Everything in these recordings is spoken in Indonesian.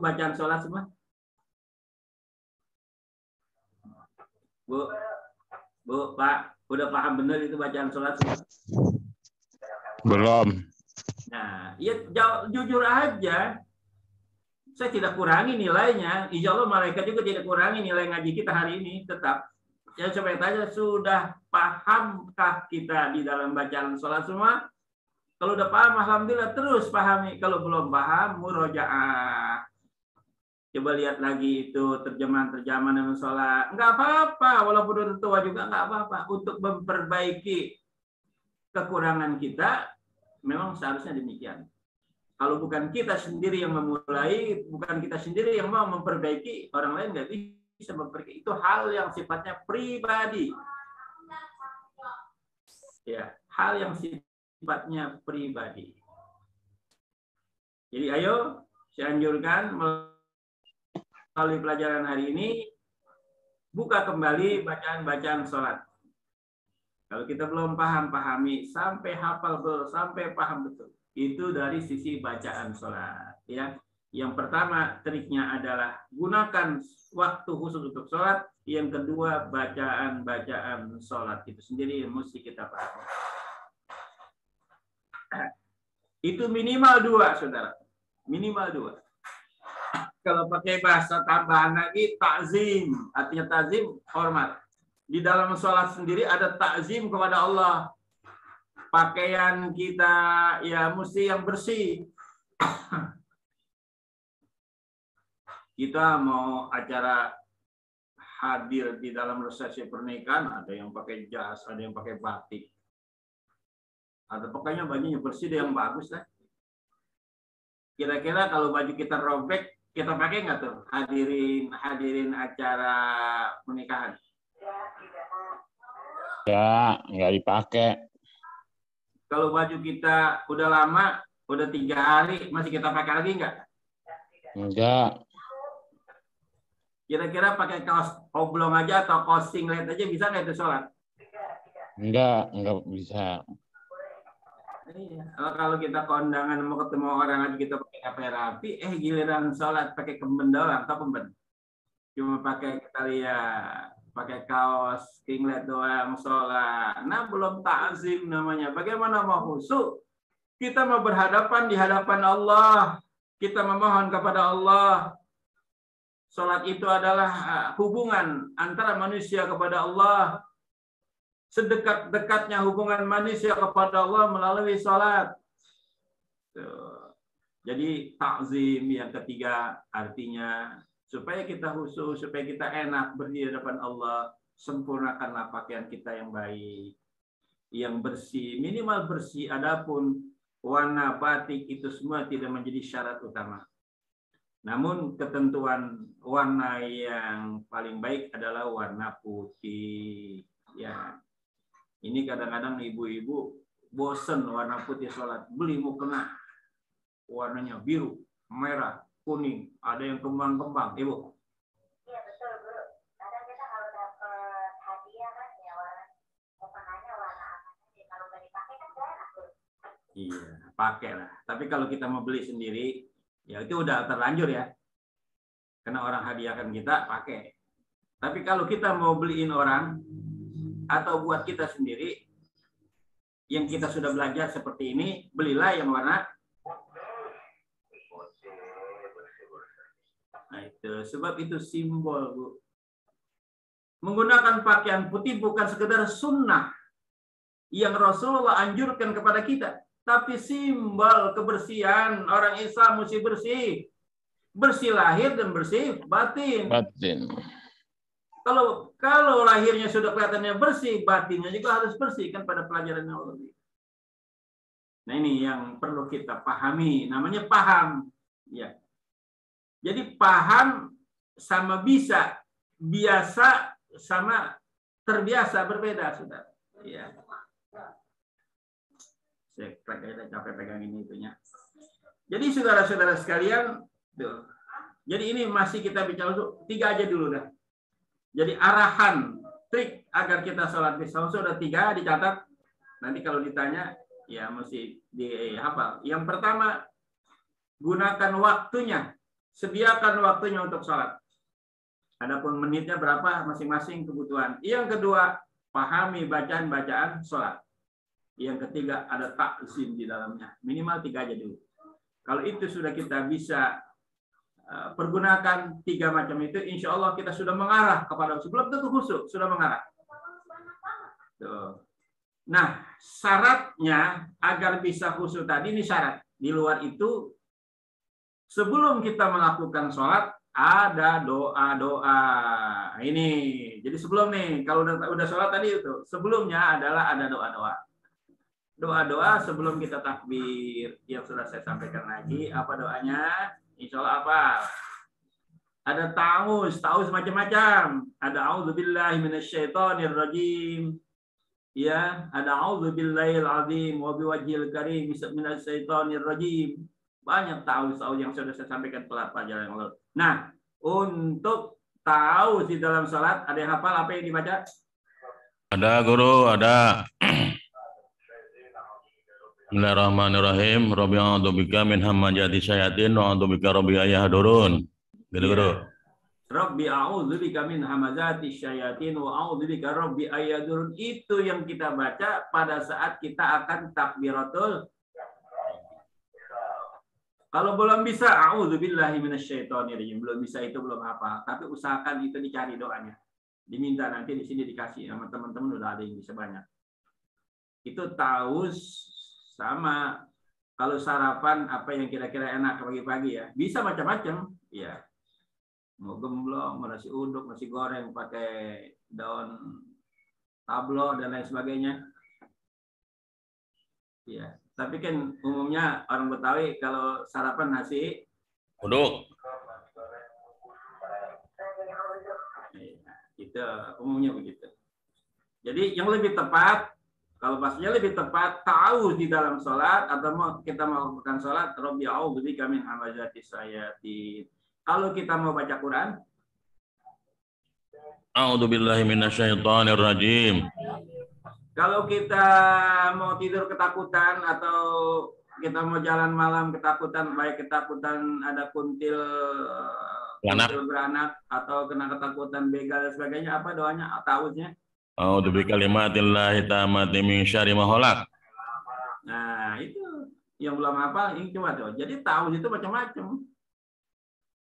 bacaan sholat semua? Bu, Pak, udah paham benar itu bacaan sholat semua? Belum. Nah, ya jujur aja. Saya tidak kurangi nilainya. Insya Allah malaikat juga tidak kurangi nilai ngaji kita hari ini. Tetap. Ya coba tanya, sudah pahamkah kita di dalam bacaan sholat semua? Kalau udah paham, alhamdulillah, terus pahami. Kalau belum paham, murojaah. Coba lihat lagi itu terjemahan dalam sholat. Nggak apa-apa, walaupun udah tua juga nggak apa-apa. Untuk memperbaiki kekurangan kita, memang seharusnya demikian. Kalau bukan kita sendiri yang memulai, bukan kita sendiri yang mau memperbaiki, orang lain nggak bisa memperbaiki. Itu hal yang sifatnya pribadi. Ya, hal yang sifatnya pribadi. Jadi ayo, saya anjurkan melalui pelajaran hari ini, buka kembali bacaan-bacaan sholat. Kalau kita belum paham, pahami sampai hafal betul, sampai paham betul. Itu dari sisi bacaan sholat. Ya. Yang pertama triknya adalah gunakan waktu khusus untuk sholat. Yang kedua bacaan-bacaan sholat itu sendiri yang mesti kita pahami. Itu minimal 2, saudara. Minimal 2. Kalau pakai bahasa tambahan lagi, ta'zim. Artinya ta'zim, hormat. Di dalam sholat sendiri ada ta'zim kepada Allah. Pakaian kita ya mesti yang bersih. Kita mau acara hadir di dalam resepsi pernikahan, ada yang pakai jas, ada yang pakai batik. Ada pokoknya bajunya bersih yang bagus lah. Kira-kira kalau baju kita robek, kita pakai nggak tuh hadirin acara pernikahan? Ya, nggak dipakai. Kalau baju kita udah lama, udah 3 hari, masih kita pakai lagi nggak? Enggak. Kira-kira pakai kaos oblong aja atau kaos singlet aja bisa nggak itu sholat? Enggak bisa. Iya. Kalau kita kondangan mau ketemu orang aja kita pakai rapi, giliran sholat pakai kemben doang, atau kemben? Cuma pakai pakai kaos singlet doang sholat. Nah, belum ta'zim namanya. Bagaimana mau khusyuk? Kita mau berhadapan di hadapan Allah. Kita memohon kepada Allah. Sholat itu adalah hubungan antara manusia kepada Allah. Sedekat-dekatnya hubungan manusia kepada Allah melalui sholat. Jadi ta'zim yang ketiga artinya supaya kita khusyuk, supaya kita enak berdiri di hadapan Allah, sempurnakanlah pakaian kita yang baik, yang bersih, minimal bersih. Adapun warna batik itu semua tidak menjadi syarat utama. Namun ketentuan warna yang paling baik adalah warna putih. Ya, ini kadang-kadang ibu-ibu bosen warna putih sholat, beli mukena, warnanya biru, merah, kuning, ada yang kembang-kembang, Ibu. Iya betul, Bro. Kadang kita kalau dapat hadiah kan ya warnanya warna apa aja. Kalau nggak dipakai kan nggak enak, Bro. Iya, pakai lah. Tapi kalau kita mau beli sendiri, ya itu udah terlanjur ya. Karena orang hadiahkan kita, pakai. Tapi kalau kita mau beliin orang atau buat kita sendiri, yang kita sudah belajar seperti ini, belilah yang warna. Nah, itu sebab itu simbol, Bu. Menggunakan pakaian putih bukan sekedar sunnah yang Rasulullah anjurkan kepada kita, tapi simbol kebersihan. Orang Islam mesti bersih. Bersih lahir dan bersih batin. Kalau lahirnya sudah kelihatannya bersih, batinnya juga harus bersih, kan pada pelajaran Allah. Nah, ini yang perlu kita pahami, namanya paham. Ya. Jadi paham sama bisa, biasa sama terbiasa berbeda, Saudara. Ya. Saya capek pegang ini itunya. Jadi saudara-saudara sekalian, tuh. Jadi ini masih kita bicara 3 aja dulu dah. Jadi arahan, trik agar kita sholat bisa sudah 3 dicatat. Nanti kalau ditanya, ya mesti dihafal. Yang pertama, gunakan waktunya sediakan waktunya untuk sholat. Adapun menitnya berapa masing-masing kebutuhan. Yang kedua, pahami bacaan-bacaan sholat. Yang ketiga, ada takzim di dalamnya. Minimal 3 aja dulu. Kalau itu sudah kita bisa pergunakan 3 macam itu, insya Allah kita sudah mengarah kepada sebelum tentu khusyuk, sudah mengarah. Tuh. Nah, syaratnya agar bisa khusyuk tadi ini syarat. Di luar itu, sebelum kita melakukan sholat, ada doa-doa. Ini, jadi sebelum nih, kalau udah sholat tadi itu, sebelumnya adalah ada doa-doa. Doa-doa sebelum kita takbir. Yang sudah saya sampaikan lagi, apa doanya? Insya Allah apa? Ada ta'awuz macam-macam. Ada a'udzubillahi minasyaitonirrajim. Ya, ada a'udzubillahil azim wa biwajhil karim minasyaitonirrajim. Banyak ta'awuz yang sudah saya sampaikan pelajaran yang lalu. Nah, untuk ta'awuz di dalam salat, ada yang hafal apa yang dibaca? Ada guru, ada. Bismillahirrahmanirrahim. Rabbi a'udzubika min hamazati syayatin wa a'udzubika rabbi ayahdurun. Gitu guru. Rabbi a'udzubika min hamazati syayatin wa a'udzubika rabbi ayahdurun. Itu yang kita baca pada saat kita akan takbiratul. Kalau belum bisa, a'udzubillahi minasyaitonirrajim. Belum bisa itu belum apa. Tapi usahakan itu dicari doanya. Diminta nanti di sini dikasih sama teman-teman, udah ada yang bisa banyak. Itu taus sama kalau sarapan apa yang kira-kira enak pagi-pagi ya. Bisa macam-macam. Ya. Mau gemblong, mau nasi uduk, nasi goreng pakai daun tablo dan lain sebagainya. Ya. Tapi kan umumnya orang Betawi kalau sarapan nasi Uduk. Ya, itu umumnya begitu. Jadi yang lebih tepat, kalau maksudnya lebih tepat, tahu di dalam sholat atau kita melakukan sholat, Rabbi a'udzubika min hamazati syayatin. Kalau kita mau baca Quran, A'udzubillahi minasyaitonirrajim. kalau kita mau tidur ketakutan atau kita mau jalan malam ketakutan, baik ketakutan ada kuntil beranak atau kena ketakutan begal dan sebagainya, apa doanya? Ta'awuznya? A'udzubika kalimatillahi tammati min syarri ma khalaq. Nah, itu yang belum hafal, ini coba tuh. Jadi ta'awuz itu macam-macam.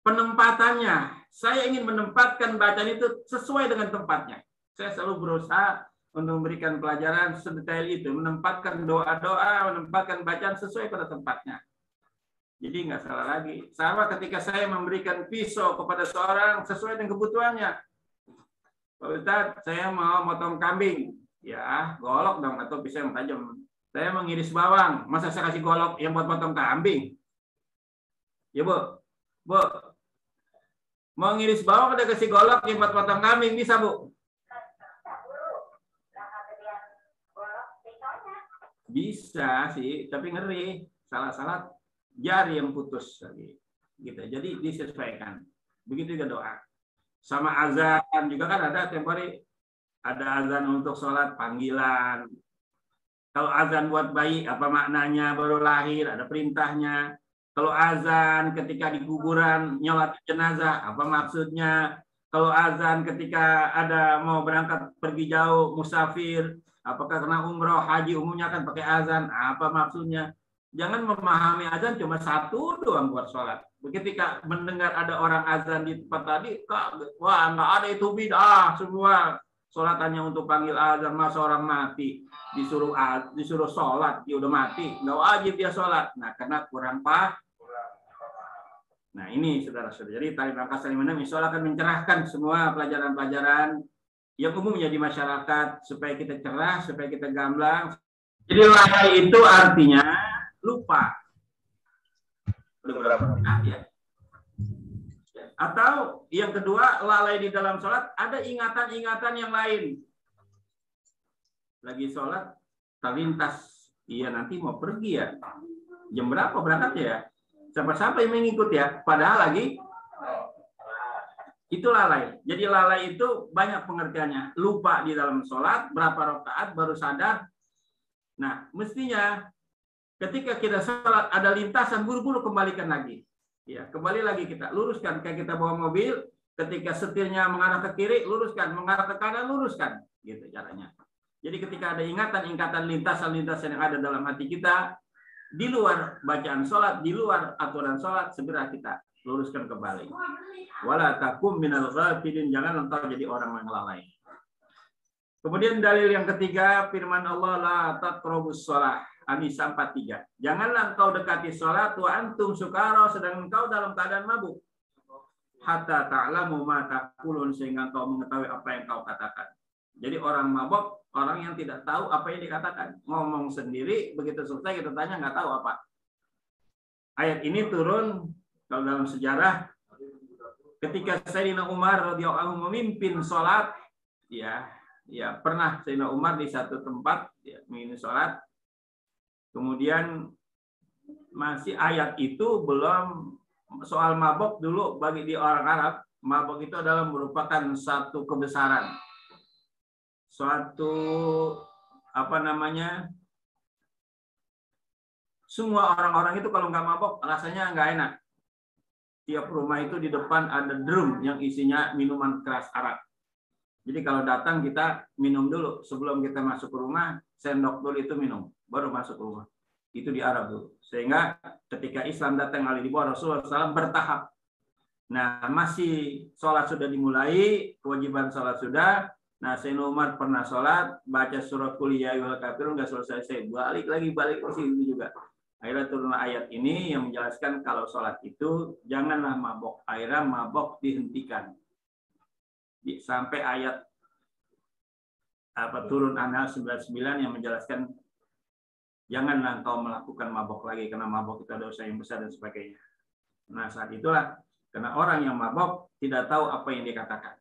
Penempatannya, saya ingin menempatkan bacaan itu sesuai dengan tempatnya. Saya selalu berusaha untuk memberikan pelajaran sedetail itu, menempatkan doa-doa, menempatkan bacaan sesuai pada tempatnya. Jadi nggak salah lagi. Sama ketika saya memberikan pisau kepada seorang sesuai dengan kebutuhannya. Pak Ustadz, saya mau motong kambing, ya golok dong atau pisau yang tajam. Saya mengiris bawang, masa saya kasih golok yang buat potong kambing? Ya Bu, mau ngiris bawang ada kasih golok yang buat potong kambing, bisa Bu? Bisa sih, tapi ngeri. Salah-salah jari yang putus lagi. Gitu. Jadi disesuaikan. Begitu juga doa. Sama azan juga kan ada tiap hari. Ada azan untuk sholat panggilan. Kalau azan buat bayi, apa maknanya baru lahir, ada perintahnya. Kalau azan ketika di kuburan nyolat jenazah, apa maksudnya? Kalau azan ketika ada mau berangkat pergi jauh, musafir, apakah karena umroh, haji umumnya kan pakai azan, apa maksudnya? Jangan memahami azan cuma satu doang buat sholat. Ketika mendengar ada orang azan di tempat tadi, wah nggak ada itu bid'ah semua. Sholat hanya untuk panggil azan, masa orang mati disuruh sholat, dia udah mati, nggak wajib dia sholat. Nah karena kurang paham. Nah ini saudara-saudara, jadi Ta'lim Rangkas Salim insya Allah akan mencerahkan semua pelajaran-pelajaran yang umumnya di masyarakat supaya kita cerah, supaya kita gamblang. Jadi lalai itu artinya lupa. Atau yang kedua, lalai di dalam sholat ada ingatan-ingatan yang lain. Lagi sholat terlintas, iya nanti mau pergi ya. Jam berapa berangkat ya? Siapa-siapa yang mengikut ya? Padahal lagi itu lalai. Jadi lalai itu banyak pengertiannya. Lupa di dalam sholat, berapa rakaat baru sadar. Nah, mestinya ketika kita sholat ada lintasan, buru-buru kembalikan lagi. Ya, kembali lagi kita luruskan. Kayak kita bawa mobil, ketika setirnya mengarah ke kiri, luruskan. Mengarah ke kanan, luruskan. Gitu caranya. Jadi ketika ada ingatan lintasan-lintasan yang ada dalam hati kita, di luar bacaan sholat, di luar aturan sholat, segera kita luruskan kembali. Wala takum minal ghafilin, jangan engkau jadi orang yang lalai. Kemudian dalil yang ketiga, firman Allah, la taqrabus shalah. An-Nisa 43. Janganlah engkau dekati sholat wa antum sukara, sedang engkau dalam keadaan mabuk. Hatta ta'lamu ma taqulun, sehingga engkau mengetahui apa yang kau katakan. Jadi orang mabuk, orang yang tidak tahu apa yang dikatakan. Ngomong sendiri, begitu selesai kita tanya nggak tahu apa. Ayat ini turun kalau dalam sejarah ketika Sayyidina Umar radhiyallahu anhu memimpin sholat, ya pernah Sayyidina Umar di satu tempat memimpin sholat. Kemudian masih ayat itu belum soal mabok dulu bagi di orang Arab. Mabok itu adalah merupakan satu kebesaran. Suatu semua orang-orang itu kalau nggak mabok rasanya nggak enak. Tiap rumah itu di depan ada drum yang isinya minuman keras Arab. Jadi kalau datang kita minum dulu sebelum kita masuk ke rumah, sendok dulu itu minum, baru masuk ke rumah. Itu di Arab dulu. Sehingga ketika Islam datang di bawah Rasulullah SAW bertahap. Nah, masih sholat sudah dimulai, kewajiban sholat sudah. Nah, Sayyidina Umar pernah sholat, baca surat Qul ya ayyuhal kafirun, nggak selesai, balik ke situ juga. Akhirnya turun ayat ini yang menjelaskan kalau sholat itu janganlah mabok. Akhirnya mabok dihentikan. Sampai ayat turun An-Nahl 99 yang menjelaskan janganlah engkau melakukan mabok lagi, karena mabok itu ada dosa yang besar dan sebagainya. Nah, saat itulah karena orang yang mabok tidak tahu apa yang dikatakan.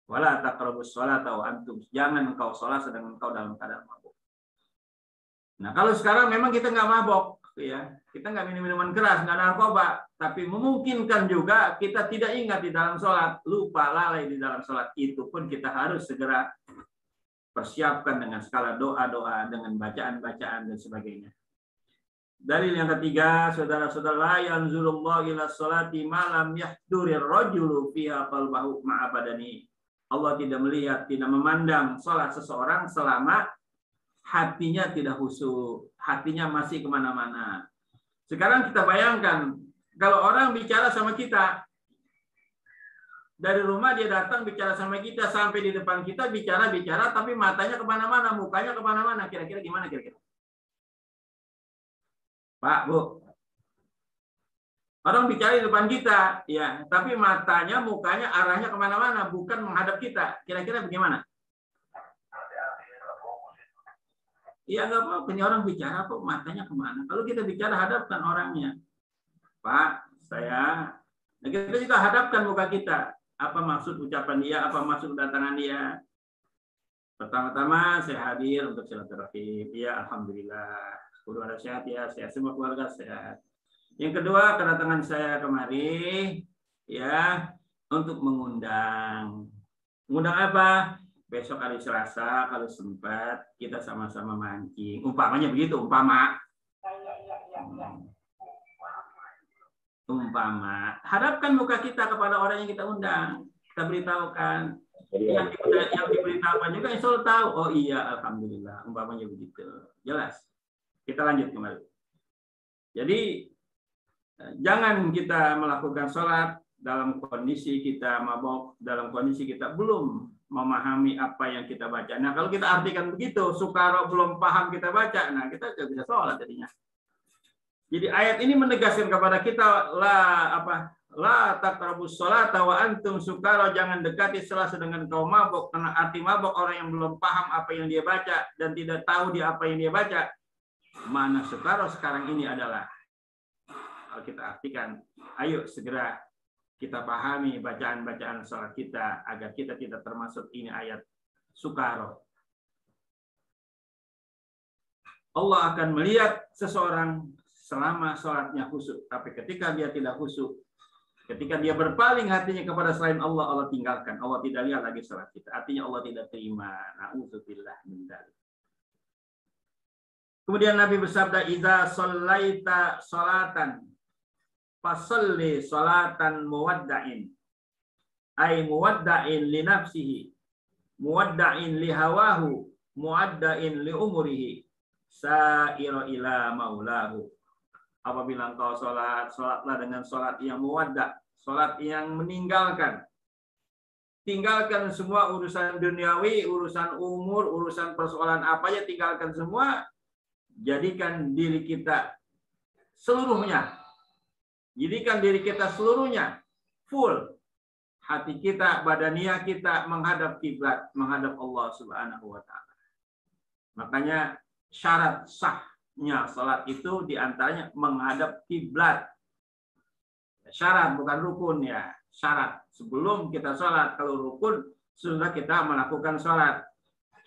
Wala taqrabus sholata wa antum, jangan engkau sholat sedang engkau dalam keadaan mabok. Nah, kalau sekarang memang kita nggak mabok, ya, kita nggak minum minuman keras, nggak narkoba, tapi memungkinkan juga kita tidak ingat di dalam sholat, lupa lalai di dalam sholat, itu pun kita harus segera persiapkan dengan skala doa-doa, dengan bacaan-bacaan dan sebagainya. Dalil yang ketiga, saudara-saudara, yanzurullahu ila sholati malam yahdurir rajulu fiha qalbahu ma'a badani. Allah tidak melihat, tidak memandang sholat seseorang selama hatinya tidak khusyuk, hatinya masih kemana-mana. Sekarang kita bayangkan, kalau orang bicara sama kita, dari rumah dia datang bicara sama kita, sampai di depan kita bicara, tapi matanya kemana-mana, mukanya kemana-mana. Kira-kira gimana kira-kira? Pak, Bu. Orang bicara di depan kita, ya, tapi matanya, mukanya arahnya kemana-mana, bukan menghadap kita. Kira-kira bagaimana? Iya, nggak apa-apa. Ini orang bicara kok matanya kemana. Kalau kita bicara, hadapkan orangnya. Pak, saya. Nah, kita juga hadapkan muka kita. Apa maksud ucapan dia, apa maksud kedatangan dia. Pertama-tama saya hadir untuk silaturahim. Ya, alhamdulillah. Keluarga sehat ya, sehat semua keluarga sehat. Yang kedua, kedatangan saya kemari ya untuk mengundang. Mengundang apa? Besok hari Selasa kalau sempat kita sama-sama mancing. Umpamanya begitu, umpama. Umpama, hadapkan muka kita kepada orang yang kita undang, kita beritahukan, yang diberitahukan juga insya Allah tahu. Oh iya, alhamdulillah, umpamanya begitu, jelas. Kita lanjut kembali. Jadi jangan kita melakukan sholat dalam kondisi kita mabok, dalam kondisi kita belum memahami apa yang kita baca. Nah, kalau kita artikan begitu, sukaro belum paham kita baca, nah kita tidak bisa sholat jadinya. Jadi ayat ini menegaskan kepada kita la taqrabus sholata wa antum sukara, jangan dekati salat sedangkan kau mabok. Karena arti mabok orang yang belum paham apa yang dia baca dan tidak tahu dia apa yang dia baca. Mana sukara sekarang ini adalah, kalau kita artikan, ayo segera kita pahami bacaan-bacaan salat kita agar kita tidak termasuk ini ayat sukaro. Allah akan melihat seseorang selama sholatnya khusyuk. Tapi ketika dia tidak khusyuk, ketika dia berpaling hatinya kepada selain Allah, Allah tinggalkan. Allah tidak lihat lagi sholat kita. Artinya Allah tidak terima. Na'udzubillah min dzalik. Kemudian Nabi bersabda, "Idza shallaita sholatan fasalli salatan muwadda'in. Ay muwadda'in li nafsihi, muwadda'in li hawahu, muwadda'in li umurihi, sa'ira ila maulahu. Apabila engkau sholat, sholatlah dengan sholat yang muwadda', sholat yang meninggalkan. Tinggalkan semua urusan duniawi, urusan umur, urusan persoalan apa aja, tinggalkan semua. Jadikan diri kita seluruhnya. Jadikan diri kita seluruhnya full. Hati kita, badania kita menghadap kiblat, menghadap Allah Subhanahu wa taala. Makanya syarat sahnya salat itu diantaranya menghadap kiblat. Syarat bukan rukun ya, syarat. Sebelum kita salat, kalau rukun sudah kita melakukan salat.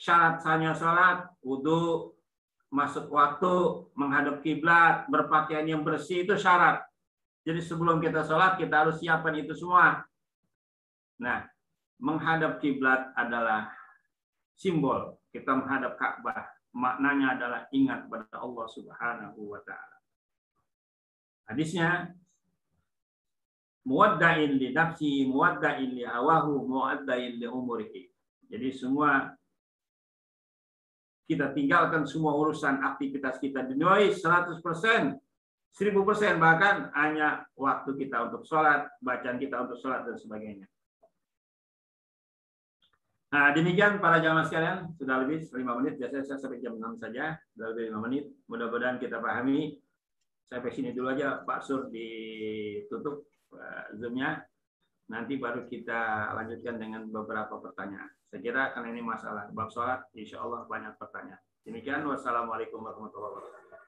Syarat sahnya salat, wudu, masuk waktu, menghadap kiblat, berpakaian yang bersih, itu syarat. Jadi sebelum kita salat kita harus siapkan itu semua. Nah, menghadap kiblat adalah simbol kita menghadap Ka'bah. Maknanya adalah ingat pada Allah Subhanahu wa taala. Hadisnya muwadda'in li nafsi, muwadda'in li hawahu, muwadda'in li umurihi. Jadi semua kita tinggalkan semua urusan aktivitas kita duniawi 100%, 1000%, bahkan hanya waktu kita untuk sholat, bacaan kita untuk sholat dan sebagainya. Nah, demikian para jamaah sekalian, sudah lebih 5 menit, biasanya saya sampai jam 6 saja, sudah lebih 5 menit, mudah-mudahan kita pahami. Sampai sini dulu aja, Pak Sur ditutup Zoom-nya, nanti baru kita lanjutkan dengan beberapa pertanyaan. Saya kira karena ini masalah bab sholat, insya Allah banyak pertanyaan. Demikian, wassalamualaikum warahmatullahi wabarakatuh.